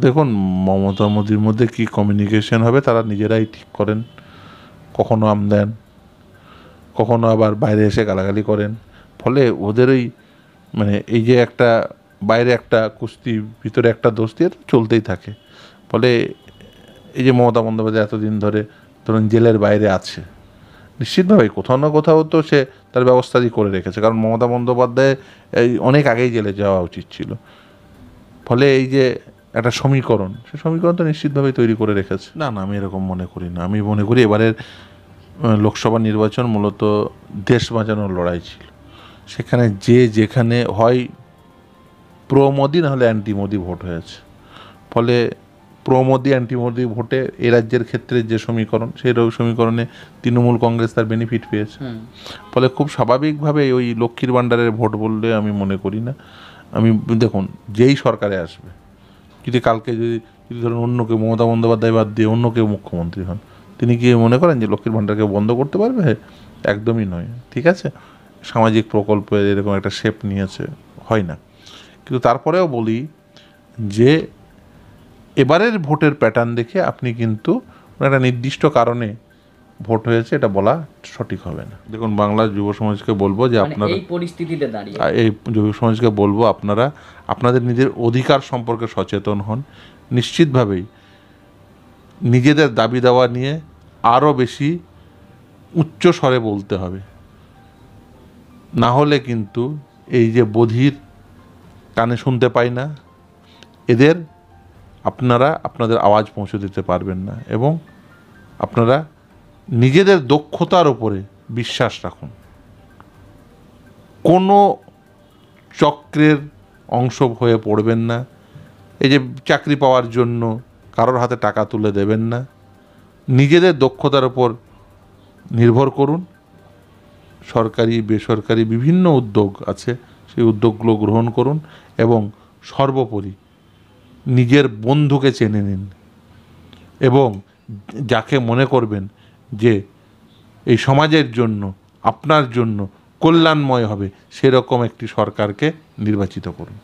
দেখুন, মমতা মোদির মধ্যে কি কমিউনিকেশন হবে তারা নিজেরাই ঠিক করেন। কখনো আম দেন, কখনো আবার বাইরে এসে গালাগালি করেন। ফলে ওদের ওই মানে এই যে একটা বাইরে একটা কুস্তি, ভিতরে একটা দোস্তি, এটা চলতেই থাকে। ফলে এই যে মমতা বন্দ্যোপাধ্যায় এতদিন ধরে ধরুন জেলের বাইরে আছে, নিশ্চিতভাবেই কোথাও না কোথাও তো সে তার ব্যবস্থাই করে রেখেছে, কারণ মমতা বন্দ্যোপাধ্যায় এই অনেক আগেই জেলে যাওয়া উচিত ছিল। ফলে এই যে একটা সমীকরণ, সে সমীকরণ তো নিশ্চিতভাবেই তৈরি করে রেখেছে। না না, আমি এরকম মনে করি না। আমি মনে করি এবারের লোকসভা নির্বাচন মূলত দেশ বাঁচানোর লড়াই ছিল। সেখানে যে যেখানে হয় প্রো মোদি নাহলে অ্যান্টি মোদি ভোট হয়েছে। ফলে প্রো মোদি অ্যান্টি মোদি ভোটে এ রাজ্যের ক্ষেত্রে যে সমীকরণ, সেই সমীকরণে তৃণমূল কংগ্রেস তার বেনিফিট পেয়েছে। ফলে খুব স্বাভাবিকভাবে ওই লক্ষ্মীর ভাণ্ডারের ভোট বললে আমি মনে করি না। আমি দেখুন, যেই সরকারে আসবে, যদি কালকে যদি ধরুন অন্য কেউ, মমতা বন্দ্যোপাধ্যায় বাদ দিয়ে অন্য কেউ মুখ্যমন্ত্রী হন, তিনি কি মনে করেন যে লক্ষ্মীর ভাণ্ডারকে বন্ধ করতে পারবে? একদমই নয়। ঠিক আছে, সামাজিক প্রকল্পের এরকম একটা শেপ নিয়েছে, হয় না। কিন্তু তারপরেও বলি যে এবারের ভোটের প্যাটার্ন দেখে আপনি কিন্তু একটা নির্দিষ্ট কারণে ভোট হয়েছে এটা বলা সঠিক হবে না। দেখুন, বাংলার যুব সমাজকে বলবো যে আপনারা এই পরিস্থিতিতে দাঁড়িয়ে এই যুব সমাজকে বলবো আপনারা আপনাদের নিজের অধিকার সম্পর্কে সচেতন হন। নিশ্চিতভাবেই নিজেদের দাবি দাওয়া নিয়ে আরও বেশি উচ্চ স্বরে বলতে হবে, না হলে কিন্তু এই যে বধির কানে শুনতে পায় না, এদের আপনারা আপনাদের আওয়াজ পৌঁছে দিতে পারবেন না। এবং আপনারা নিজেদের দক্ষতার উপরে বিশ্বাস রাখুন। কোনো চক্রের অংশ হয়ে পড়বেন না। এই যে চাকরি পাওয়ার জন্য কারোর হাতে টাকা তুলে দেবেন না। নিজেদের দক্ষতার উপর নির্ভর করুন। সরকারি বেসরকারি বিভিন্ন উদ্যোগ আছে, সেই উদ্যোগগুলো গ্রহণ করুন। এবং সর্বোপরি নিজের বন্ধুকে চেনে নিন, এবং যাকে মনে করবেন যে এই সমাজের জন্য, আপনার জন্য কল্যাণময় হবে, সেরকম একটি সরকারকে নির্বাচিত করুন।